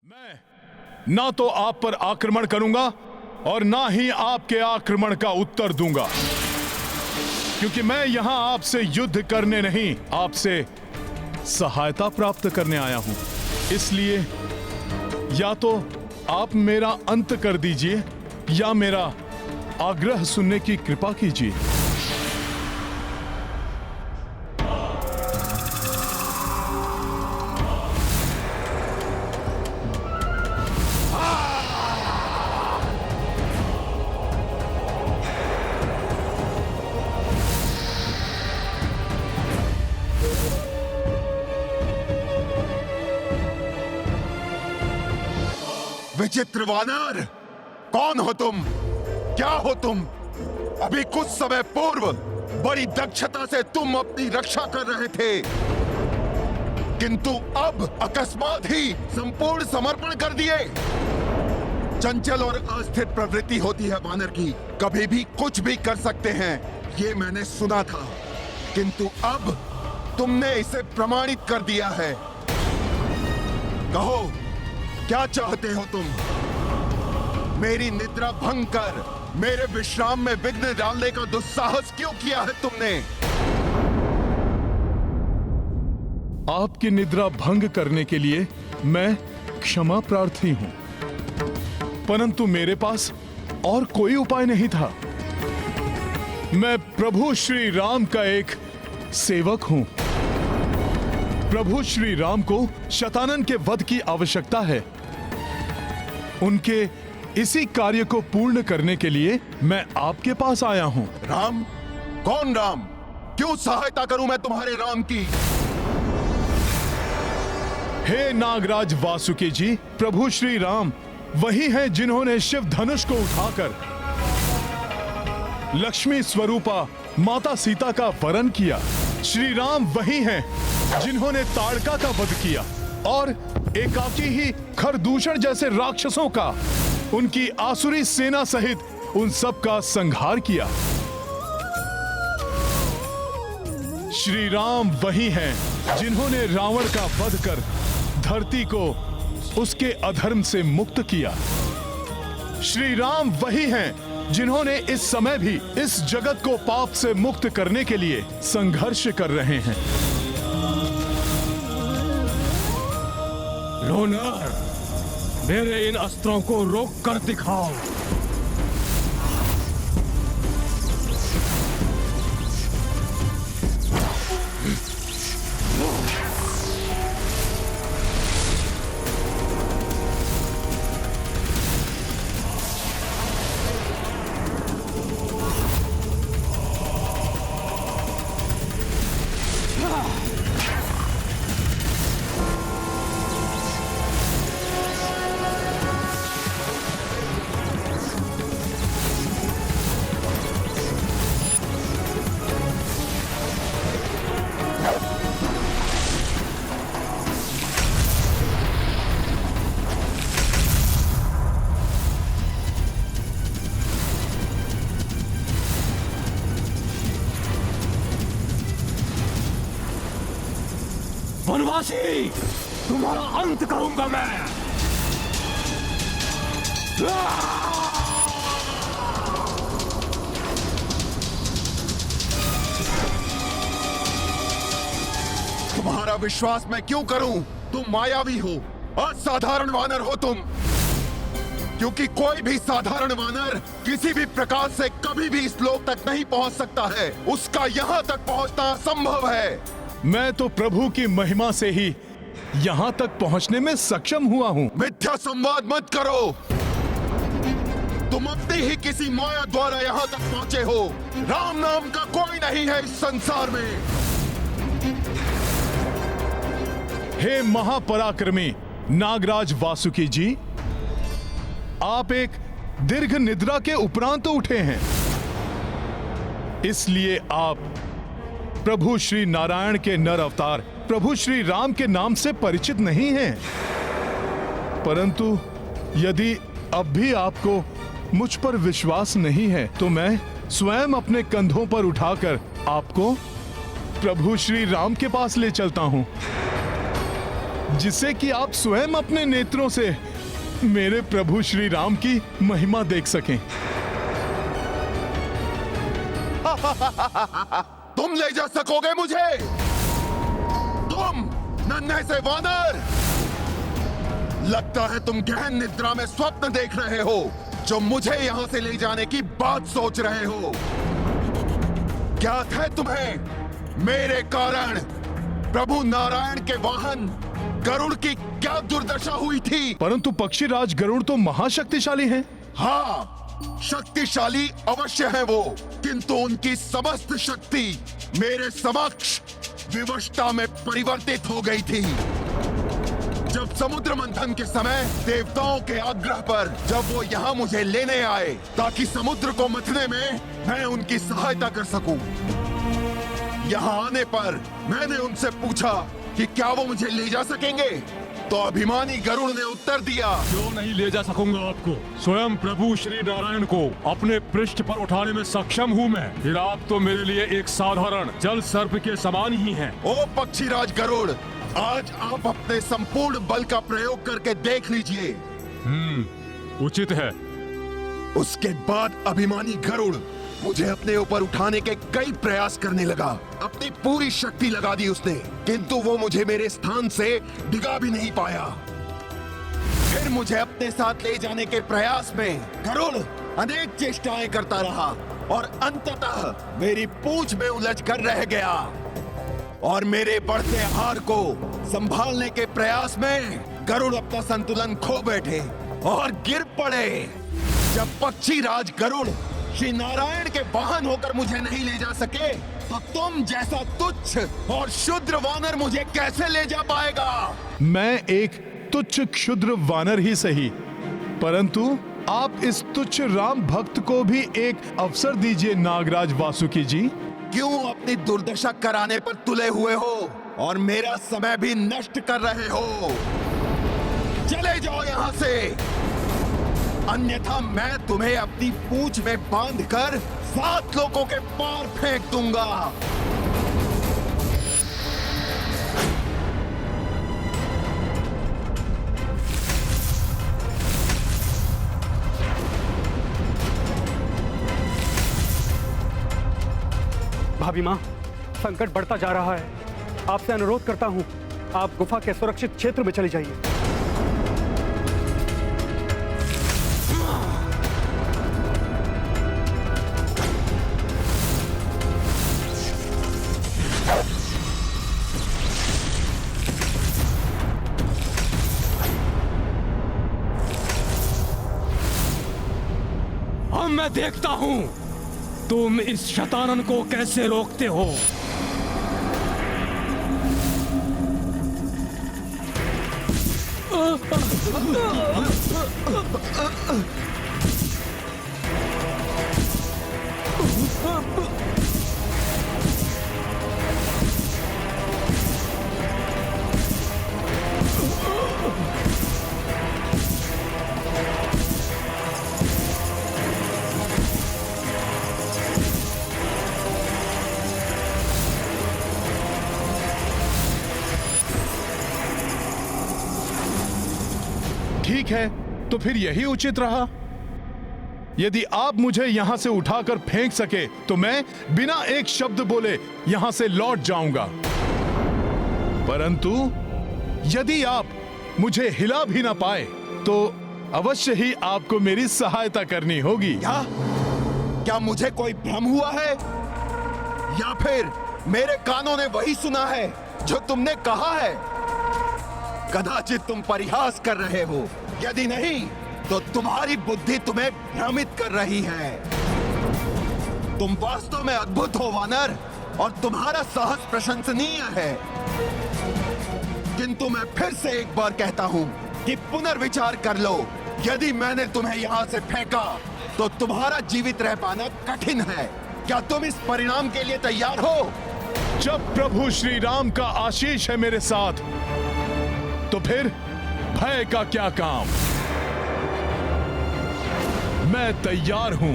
मैं ना तो आप पर आक्रमण करूंगा और ना ही आपके आक्रमण का उत्तर दूंगा, क्योंकि मैं यहां आपसे युद्ध करने नहीं, आपसे सहायता प्राप्त करने आया हूं। इसलिए या तो आप मेरा अंत कर दीजिए या मेरा आग्रह सुनने की कृपा कीजिए। विचित्र वानर, कौन हो तुम? क्या हो तुम? अभी कुछ समय पूर्व बड़ी दक्षता से तुम अपनी रक्षा कर रहे थे, किंतु अब अकस्मात ही संपूर्ण समर्पण कर दिए। चंचल और अस्थिर प्रवृत्ति होती है वानर की, कभी भी कुछ भी कर सकते हैं, ये मैंने सुना था, किंतु अब तुमने इसे प्रमाणित कर दिया है। कहो, क्या चाहते हो तुम? मेरी निद्रा भंग कर मेरे विश्राम में विघ्न डालने का दुस्साहस क्यों किया है तुमने? आपकी निद्रा भंग करने के लिए मैं क्षमा प्रार्थी हूं, परंतु मेरे पास और कोई उपाय नहीं था। मैं प्रभु श्री राम का एक सेवक हूं। प्रभु श्री राम को शतानन के वध की आवश्यकता है। उनके इसी कार्य को पूर्ण करने के लिए मैं आपके पास आया हूं। राम? कौन राम? क्यों सहायता करूं मैं तुम्हारे राम की? हे नागराज वासुकी जी, प्रभु श्री राम वही हैं जिन्होंने शिव धनुष को उठाकर लक्ष्मी स्वरूपा माता सीता का वरण किया। श्री राम वही हैं जिन्होंने ताड़का का वध किया और एकाकी ही खरदूषण जैसे राक्षसों का, उनकी आसुरी सेना सहित उन सब का संहार किया। श्री राम वही हैं जिन्होंने रावण का वध कर धरती को उसके अधर्म से मुक्त किया। श्री राम वही हैं जिन्होंने इस समय भी इस जगत को पाप से मुक्त करने के लिए संघर्ष कर रहे हैं। लोनर, मेरे इन अस्त्रों को रोक कर दिखाओ। वनवासी, तुम्हारा अंत करूंगा मैं। तुम्हारा विश्वास मैं क्यों करूं? तुम मायावी हो, असाधारण वानर हो तुम, क्योंकि कोई भी साधारण वानर किसी भी प्रकार से कभी भी इस लोक तक नहीं पहुंच सकता है। उसका यहां तक पहुंचना असंभव है। मैं तो प्रभु की महिमा से ही यहां तक पहुंचने में सक्षम हुआ हूं। मिथ्या संवाद मत करो। तुम अपनी ही किसी माया द्वारा यहां तक पहुंचे हो। राम नाम का कोई नहीं है इस संसार में। हे महापराक्रमी नागराज वासुकी जी, आप एक दीर्घ निद्रा के उपरांत उठे हैं, इसलिए आप प्रभु श्री नारायण के नर अवतार प्रभु श्री राम के नाम से परिचित नहीं हैं। परंतु यदि अब भी आपको मुझ पर विश्वास नहीं है तो मैं स्वयं अपने कंधों पर उठाकर आपको प्रभु श्री राम के पास ले चलता हूं। जिससे कि आप स्वयं अपने नेत्रों से मेरे प्रभु श्री राम की महिमा देख सकें। तुम ले जा सकोगे मुझे? तुम नन्हे से वानर! लगता है तुम गहन निद्रा में स्वप्न देख रहे हो, जो मुझे यहां से ले जाने की बात सोच रहे हो। ज्ञात है तुम्हें मेरे कारण प्रभु नारायण के वाहन गरुड़ की क्या दुर्दशा हुई थी? परंतु पक्षीराज गरुड़ तो महाशक्तिशाली हैं। हाँ, शक्तिशाली अवश्य है वो, किंतु उनकी समस्त शक्ति मेरे समक्ष विवशता में परिवर्तित हो गई थी। जब समुद्र मंथन के समय देवताओं के आग्रह पर जब वो यहाँ मुझे लेने आए ताकि समुद्र को मथने में मैं उनकी सहायता कर सकूं, यहाँ आने पर मैंने उनसे पूछा कि क्या वो मुझे ले जा सकेंगे, तो अभिमानी गरुड़ ने उत्तर दिया, क्यों नहीं ले जा सकूंगा आपको? स्वयं प्रभु श्री नारायण को अपने पृष्ठ पर उठाने में सक्षम हूँ मैं। फिर आप तो मेरे लिए एक साधारण जल सर्प के समान ही हैं। ओ पक्षीराज गरुड़, आज आप अपने संपूर्ण बल का प्रयोग करके देख लीजिए। उचित है। उसके बाद अभिमानी गरुड़ मुझे अपने ऊपर उठाने के कई प्रयास करने लगा। अपनी पूरी शक्ति लगा दी उसने, किंतु वो मुझे मेरे स्थान से डिगा भी नहीं पाया। फिर मुझे अपने साथ ले जाने के प्रयास में गरुड़ अनेक चेष्टाएं करता रहा और अंततः मेरी पूंछ में उलझ कर रह गया और मेरे बढ़ते हार को संभालने के प्रयास में गरुड़ अपना संतुलन खो बैठे और गिर पड़े। जब पक्षीराज गरुड़ श्री नारायण के वाहन होकर मुझे नहीं ले जा सके, तो तुम जैसा तुच्छ और क्षुद्र वानर मुझे कैसे ले जा पाएगा? मैं एक तुच्छ क्षुद्र वानर ही सही, परंतु आप इस तुच्छ राम भक्त को भी एक अवसर दीजिए नागराज वासुकी जी। क्यों अपनी दुर्दशा कराने पर तुले हुए हो और मेरा समय भी नष्ट कर रहे हो? चले जाओ यहाँ से, अन्यथा मैं तुम्हें अपनी पूंछ में बांधकर 7 लोगों के पार फेंक दूंगा। भाभी माँ, संकट बढ़ता जा रहा है। आपसे अनुरोध करता हूँ, आप गुफा के सुरक्षित क्षेत्र में चले जाइए। अब मैं देखता हूँ तुम इस शैतानन को कैसे रोकते हो। ठीक है, तो फिर यही उचित रहा। यदि आप मुझे यहां से उठाकर फेंक सके तो मैं बिना एक शब्द बोले यहां से लौट जाऊंगा, परंतु यदि आप मुझे हिला भी ना पाए तो अवश्य ही आपको मेरी सहायता करनी होगी। क्या मुझे कोई भ्रम हुआ है, या फिर मेरे कानों ने वही सुना है जो तुमने कहा है? कदाचित तुम परिहास कर रहे हो, यदि नहीं तो तुम्हारी बुद्धि तुम्हें भ्रमित कर रही है। तुम वास्तव में अद्भुत हो वानर, और तुम्हारा साहस प्रशंसनीय है, किंतु मैं फिर से एक बार कहता हूं कि पुनर्विचार कर लो। यदि मैंने तुम्हें यहां से फेंका तो तुम्हारा जीवित रह पाना कठिन है। क्या तुम इस परिणाम के लिए तैयार हो? जब प्रभु श्री राम का आशीष है मेरे साथ, तो फिर भय का क्या काम। मैं तैयार हूं।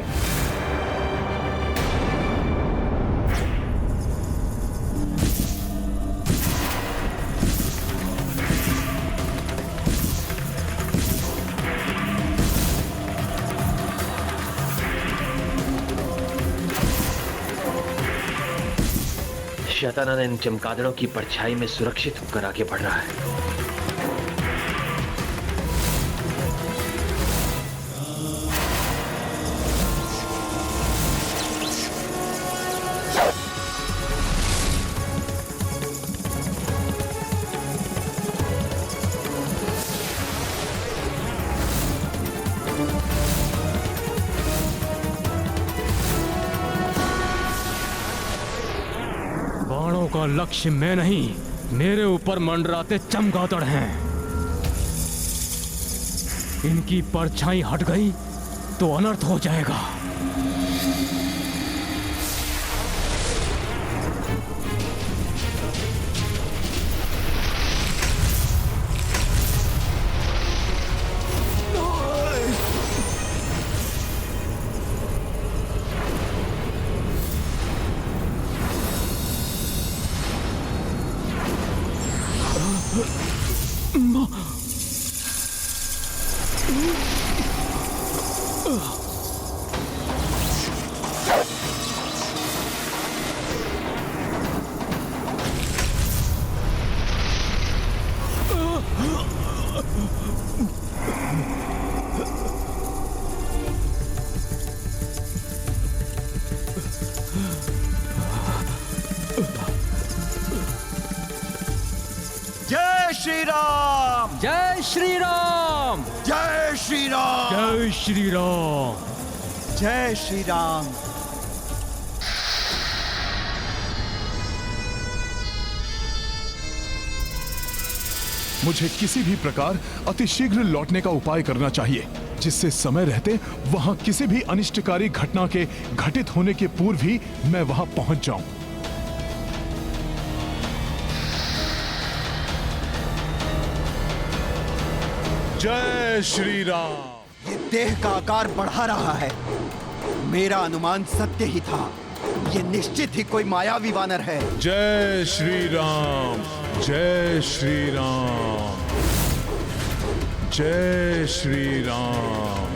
शैताना इन चमगादड़ों की परछाई में सुरक्षित होकर आगे बढ़ रहा है। बाणों का लक्ष्य मैं नहीं, मेरे ऊपर मंडराते चमगादड़ हैं। इनकी परछाई हट गई तो अनर्थ हो जाएगा। जय श्री राम, जय श्री राम, जय श्री राम, जय श्री राम। जय श्री राम। मुझे किसी भी प्रकार अतिशीघ्र लौटने का उपाय करना चाहिए, जिससे समय रहते वहां किसी भी अनिष्टकारी घटना के घटित होने के पूर्व ही मैं वहां पहुंच जाऊं। जय श्री राम। ये देह का आकार बढ़ा रहा है। मेरा अनुमान सत्य ही था। ये निश्चित ही कोई मायावी वानर है। जय श्री राम, जय श्री राम, जय श्री राम,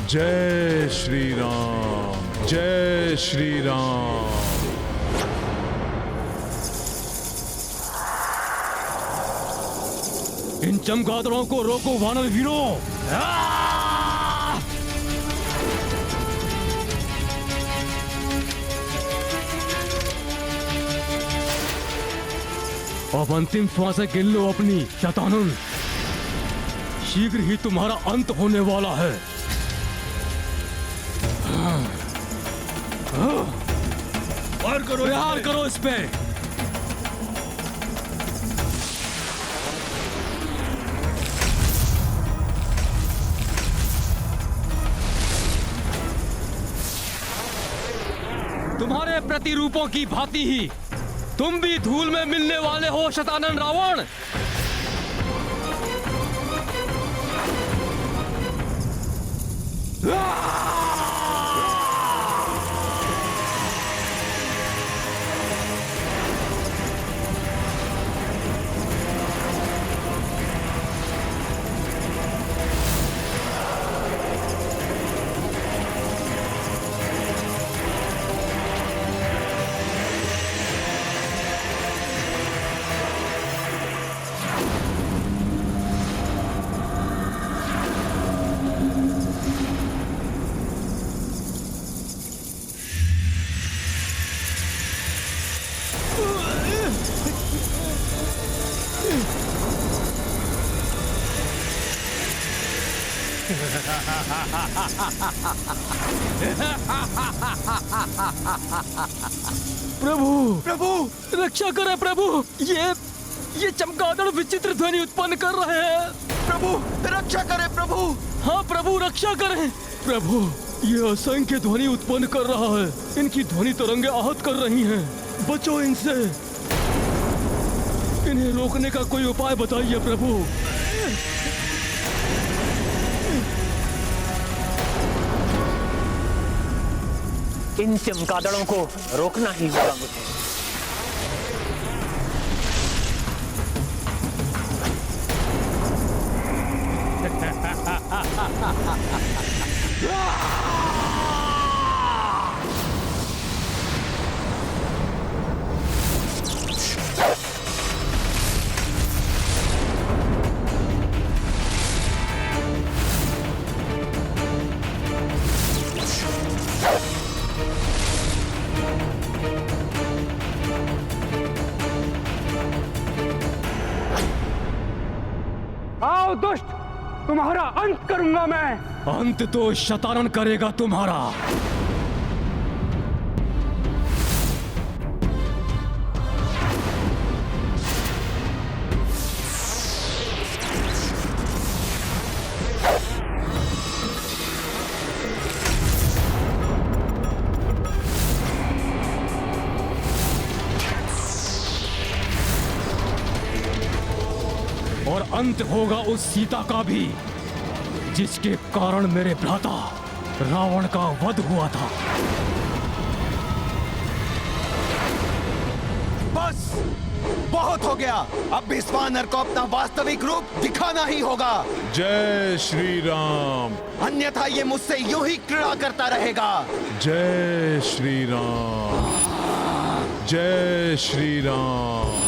जय श्री राम, जय श्री राम। इन चमगादड़ों को रोको वानर वीरों। अब अंतिम श्वासें गिन लो अपनी शैतानुल। शीघ्र ही तुम्हारा अंत होने वाला है। वार करो, यार करो इस पे। तुम्हारे प्रतिरूपों की भांति ही तुम भी धूल में मिलने वाले हो शतानन रावण। प्रभु, प्रभु, रक्षा करें प्रभु। ये चमगादड़ विचित्र ध्वनि उत्पन्न कर रहे हैं। प्रभु, रक्षा करें प्रभु। हाँ प्रभु, रक्षा करें प्रभु। ये असंख्य ध्वनि उत्पन्न कर रहा है। इनकी ध्वनि तरंगे आहत कर रही हैं। बचो इनसे। इन्हें रोकने का कोई उपाय बताइए प्रभु। इन चमगादड़ों को रोकना ही होगा मुझे। जाओ दुष्ट, तुम्हारा अंत करूंगा मैं। अंत तो शतानन करेगा तुम्हारा। और अंत होगा उस सीता का भी, जिसके कारण मेरे भ्राता रावण का वध हुआ था। बस बहुत हो गया। अब विश्वानर को अपना वास्तविक रूप दिखाना ही होगा, जय श्री राम। अन्यथा ये मुझसे यूं ही क्रीड़ा करता रहेगा। जय श्री राम। जय श्री राम।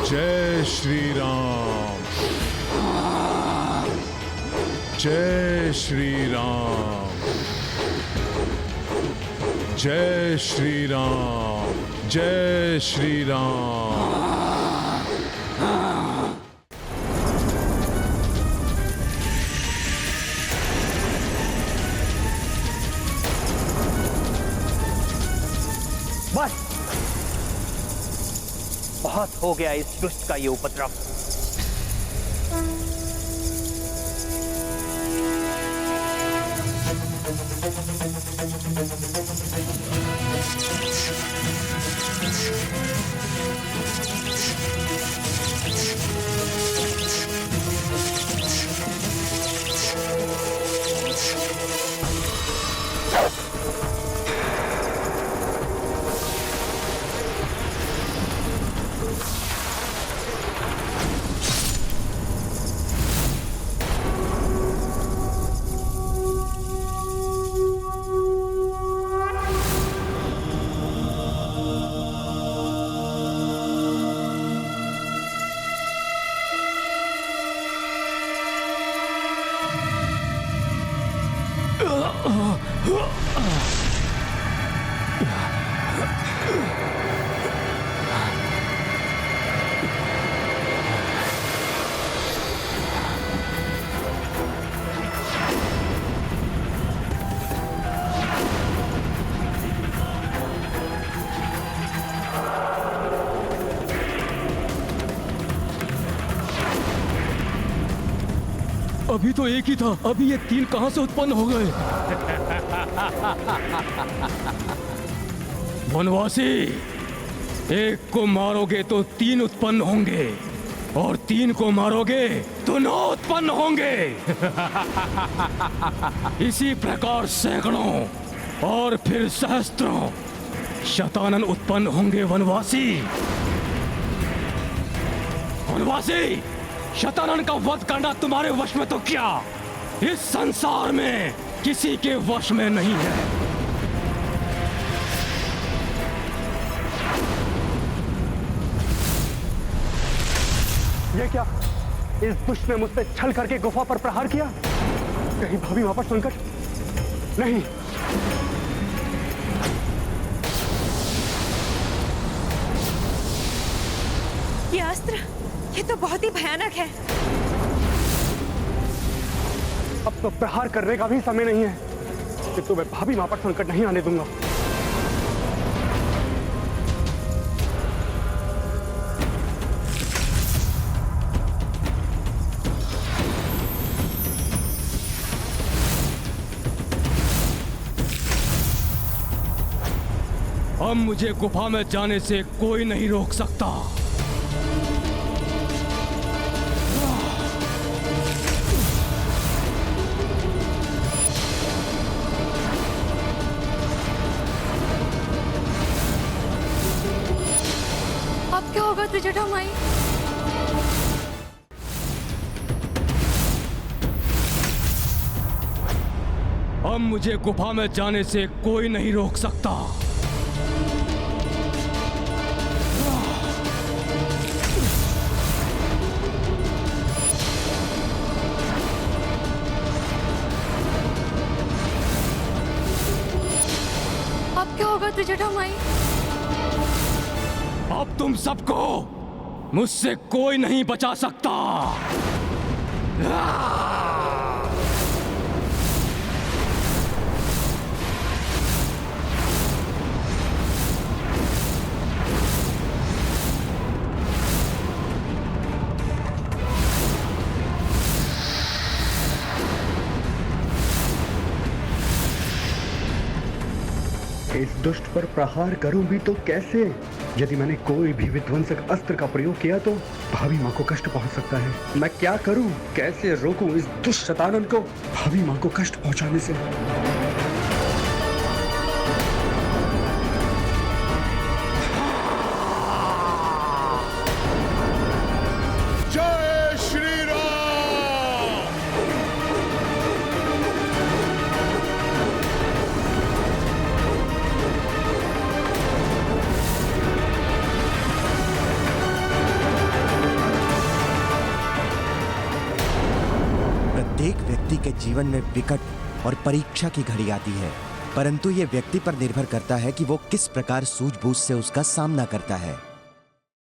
जय श्री राम। जय श्री राम। जय श्री राम। जय श्री राम। बस बहुत हो गया इस दुष्ट का ये उपद्रव। अभी तो एक ही था, अभी ये तीन कहां से उत्पन्न हो गए? वनवासी, एक को मारोगे तो तीन उत्पन्न होंगे, और तीन को मारोगे तो 9 उत्पन्न होंगे। इसी प्रकार सैकड़ों और फिर सहस्त्रों शतानन उत्पन्न होंगे। वनवासी, वनवासी, शतानन का वध करना तुम्हारे वश में तो क्या, इस संसार में किसी के वश में नहीं है। ये क्या, इस दुष्ट ने मुझसे छल करके गुफा पर प्रहार किया? कहीं भाभी वापस संकट नहीं। ये अस्त्र, ये तो बहुत ही भयानक है। अब तो प्रहार करने का भी समय नहीं है, कि तो मैं भाभी मां पर संकट नहीं आने दूंगा। अब मुझे गुफा में जाने से कोई नहीं रोक सकता। अब क्या होगा त्रिजटा माई? अब मुझे गुफा में जाने से कोई नहीं रोक सकता। अब क्या होगा त्रिजटा माई? अब तुम सबको मुझसे कोई नहीं बचा सकता। इस दुष्ट पर प्रहार करूं भी तो कैसे? यदि मैंने कोई भी विध्वंसक अस्त्र का प्रयोग किया तो भाभी माँ को कष्ट पहुंच सकता है। मैं क्या करूं? कैसे रोकूं इस दुष्ट शैतानन को भाभी माँ को कष्ट पहुंचाने से? जय श्री राम। प्रत्येक व्यक्ति के जीवन में विकट और परीक्षा की घड़ी आती है, परंतु ये व्यक्ति पर निर्भर करता है कि वो किस प्रकार सूझबूझ से उसका सामना करता है।